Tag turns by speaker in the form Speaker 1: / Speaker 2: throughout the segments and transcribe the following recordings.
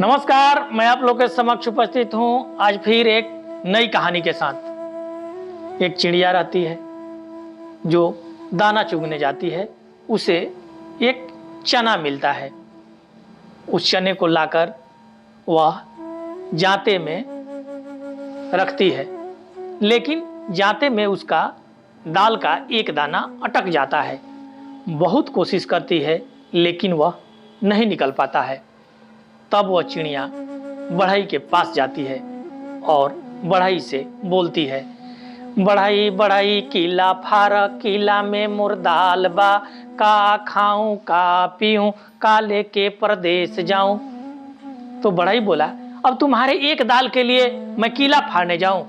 Speaker 1: नमस्कार, मैं आप लोग के समक्ष उपस्थित हूँ आज फिर एक नई कहानी के साथ। एक चिड़िया रहती है जो दाना चुगने जाती है। उसे एक चना मिलता है। उस चने को लाकर वह जांते में रखती है, लेकिन जांते में उसका दाल का एक दाना अटक जाता है। बहुत कोशिश करती है लेकिन वह नहीं निकल पाता है। तब वह चिड़िया बढ़ई के पास जाती है और बढ़ई से बोलती है, बढ़ई बढ़ई कीला फार कीला में मुर्दाल बा, का खाऊं का पीऊं का लेके परदेस जाऊं। तो बढ़ई बोला, अब तुम्हारे एक दाल के लिए मैं कीला फाड़ने जाऊं।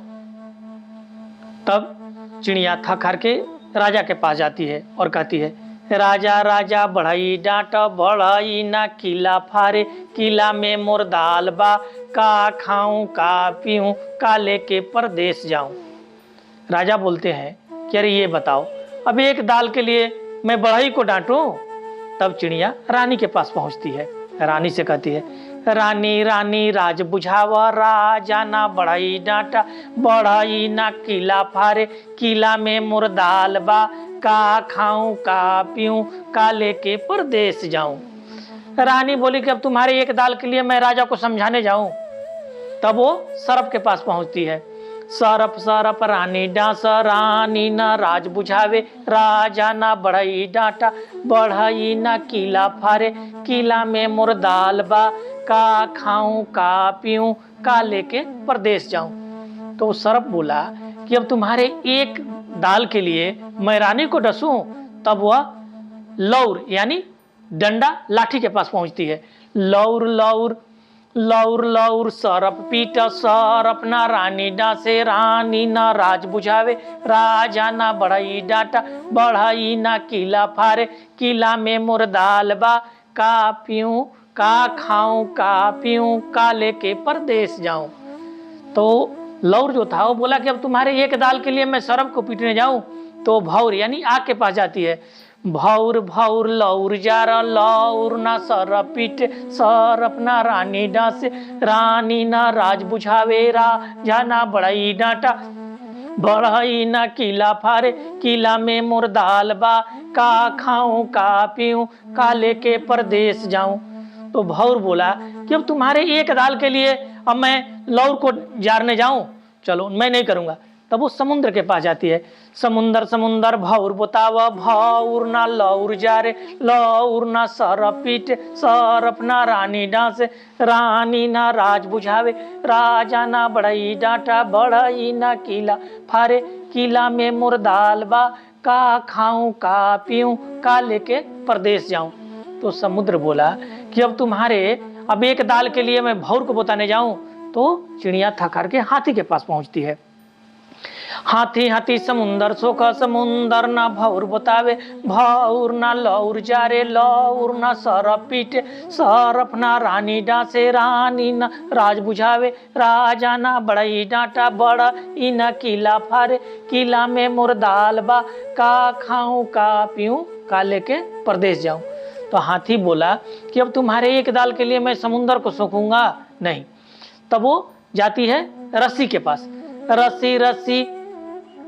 Speaker 1: तब चिड़िया थक हार के राजा के पास जाती है और कहती है, राजा राजा बढ़ई डांट बढ़ई ना कीला फारे, कीला में मोर दाल बा, का खाऊं का पीऊं का लेके परदेस जाऊं। राजा बोलते हैं कि अरे ये बताओ, अब एक दाल के लिए मैं बढ़ई को डांटूं। तब चिड़िया रानी के पास पहुंचती है। रानी से कहती है, रानी रानी राज बुझावा, राजा ना बढ़ई डांटा, बढ़ई ना कीला फारे, कीला में मोर दाल बा, का खाऊं का पीऊं का लेके परदेस जाऊं। रानी बोली कि अब तुम्हारे एक दाल के लिए मैं राजा को समझाने जाऊं। तब वो सरप के पास पहुंचती है। सरप सरप रानी डांस, रानी ना राज बुझावे, राजा ना बढ़ई डांटा, बढ़ई ना कीला फारे, कीला में मोर दाल बा, का खाऊं का पीऊं का लेके परदेस जाऊं। तो सरप बोला कि अब तुम्हारे एक दाल के लिए मैं रानी को डसूं। तब वह लौर यानी डंडा लाठी के पास पहुंचती है। लौर लौर लौर लौर सरप पीट, सरप ना रानी डांसे, रानी ना राज बुझावे, राजा ना बढ़ई डांटा, बढ़ई ना कीला फारे, कीला में मोर दाल बा, का पीऊं का खाऊं का पीऊं का लेके परदेस जाऊं। तो लौर जो था वो बोला कि अब तुम्हारे एक दाल के लिए मैं सरप को पीटने जाऊं। तो भौर यानी आग के पास जाती है। भौर भौर लौर जारा, लौर ना सरप पीटे, सरप ना रानी डांसे, रानी ना राज बुझावे, राजा ना बढ़ई डांटा, बढ़ई ना कीला फारे, कीला में मोर दाल बा, का खाऊं का पीऊं का लेके परदेस जाऊं। तो भौर बोला कि अब तुम्हारे एक दाल के लिए अब मैं लौर को जारने जाऊं, चलो मैं नहीं करूंगा। तब वो समुद्र के पास जाती है। समुंदर समुंदर भौर बतावा, भौर ना लौर जारे, लौर ना सरप पीटे, सरप ना रानी डांसे, रानी ना राज बुझावे, राजा ना बढ़ई डांटा, बढ़ई ना कीला फारे, कीला में मोर दाल बा, का खाऊं का पीऊं का लेके परदेस जाऊं। तो समुद्र बोला कि अब तुम्हारे अब एक दाल के लिए मैं भौर को बताने जाऊं। तो चिड़िया थक हार के हाथी के पास पहुंचती है। हाथी हाथी समुंदर सोखा, समुंदर ना भौर बतावे, भौर ना लौर जारे, लौर ना सरप पीटे, सरप ना रानी डांसे, रानी ना राज बुझावे, राजा ना बढ़ई डांटा, बढ़ई ना कीला फारे, कीला में मोर दाल बा, का खाऊं का पीऊं का लेके परदेस जाऊं। तो हाथी बोला कि अब तुम्हारे एक दाल के लिए मैं समुंदर को सोखूंगा नहीं। तब वो जाती है रस्सी के पास। रस्सी रस्सी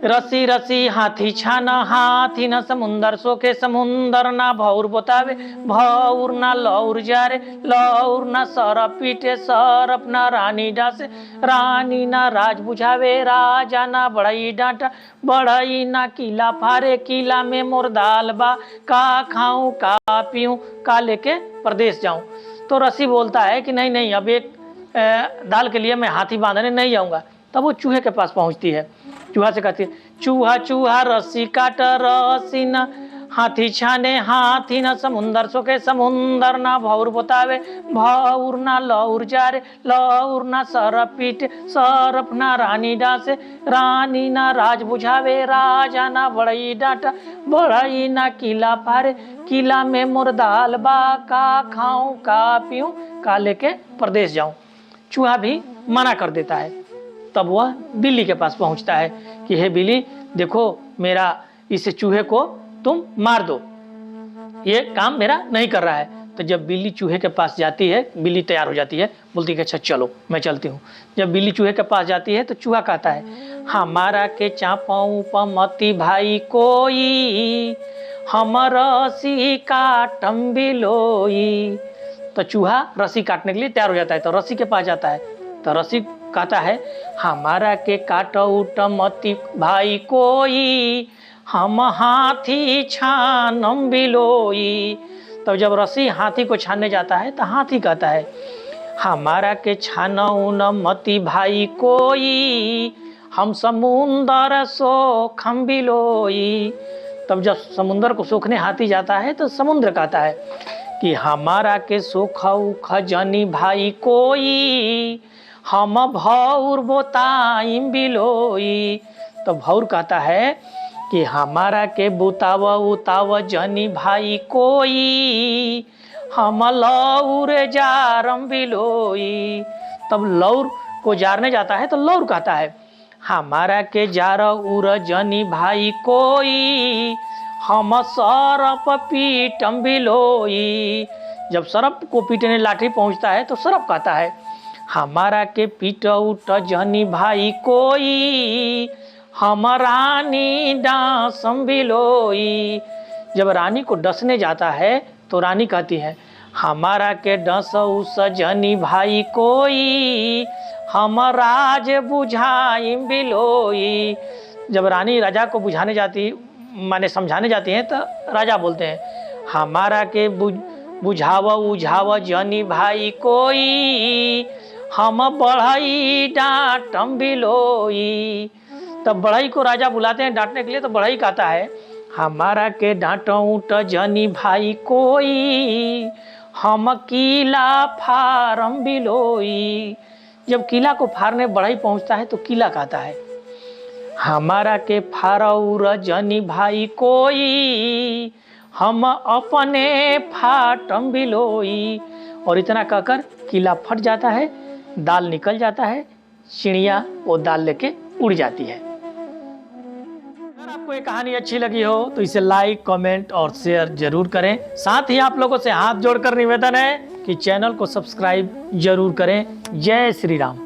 Speaker 1: रस्सी रस्सी हाथी छाना, हाथी ना समुंदर सोखे, समुंदर ना भौर बतावे, भौर ना लौर जारे, लौर ना सरप पीटे, सरप ना रानी डांसे, रानी ना राज बुझावे, राजा ना बढ़ई डांटा, बढ़ई ना कीला फारे, कीला में मोर दाल बा, का खाऊं का पीऊं का लेके परदेस जाऊं। तो रस्सी बोलता है कि नहीं नहीं, अब एक दाल के लिए मैं हाथी बांधने नहीं जाऊंगा। तब वो चूहे के पास पहुंचती है। चूहा से कहती है, चूहा चूहा रस्सी काट, रस्सी न हाथी छाने, हाथी न समुंदर सोखे, समुंदर ना भौर बतावे, भौर ना लौर जारे, लौर ना सरप पीटे, सरप ना रानी डांसे, रानी ना राज बुझावे, राजा ना बढ़ई डांटा, बढ़ई ना कीला फारे, कीला में मोर दाल बा, का खाऊं का पीऊं का लेके परदेस जाऊं। चूहा भी मना कर देता है। तब वह बिल्ली के पास पहुंचता है कि हे बिल्ली, देखो मेरा इस चूहे को तुम मार दो, ये काम मेरा नहीं कर रहा है। तो जब बिल्ली चूहे के पास जाती है, बिल्ली तैयार हो जाती है, बोलती है कि अच्छा चलो मैं चलती हूँ। जब बिल्ली चूहे के पास जाती है तो चूहा कहता है हमारा के चापाऊ पमती भाई कोई, हम रस्सी काटम बिलोई। तो चूहा रस्सी काटने के लिए तैयार हो जाता है, तो रस्सी के पास जाता है, तो रस्सी कहता है हमारा के काटऊ टमती भाई कोई, हम हाथी छानम बिलोई। तब जब रस्सी हाथी को छानने जाता है तो हाथी कहता है हमारा के छानऊ न मती भाई कोई, हम समुंदर सोखम बिलोई। तब जब समुंदर को सोखने हाथी जाता है तो समुद्र कहता है कि हमारा के सोखऊ खजनी भाई कोई, हम भौर बोताइम बिलोई। तो भौर कहता है कि हमारा के बुताव उताव जनी भाई कोई, हम लौर जारम बिलोई। तब लौर को जारने जाता है तो लौर कहता है हमारा के जार उर जनी भाई कोई, हम सरप पीटम बिलोई। जब सरप को पीटने लाठी पहुंचता है तो सरप कहता है हमारा के पीट उठ जनी भाई कोई, हम रानी डांसम बिलोई। जब रानी को डसने जाता है तो रानी कहती है हमारा के डस उस जनी भाई कोई, हम राज बुझाइम बिलोई। जब रानी राजा को बुझाने जाती माने समझाने जाती हैं तो राजा बोलते हैं हमारा के बुझाव उझाव जनी भाई कोई, हम बढ़ई डांटम बिलोई। तब बढ़ई को राजा बुलाते हैं डांटने के लिए, तो बढ़ई कहता है हमारा के डांटऊ ट जनी भाई कोई, हम किला फारम बिलोई। जब किला को फाड़ने बढ़ई पहुंचता है तो किला कहता है हमारा के फारौर जनी भाई कोई, हम अपने फाटम बिलोई। और इतना कहकर किला फट जाता है, दाल निकल जाता है, चिड़िया वो दाल लेके उड़ जाती है। अगर आपको ये कहानी अच्छी लगी हो तो इसे लाइक, कमेंट और शेयर जरूर करें। साथ ही आप लोगों से हाथ जोड़कर निवेदन है कि चैनल को सब्सक्राइब जरूर करें। जय श्री राम।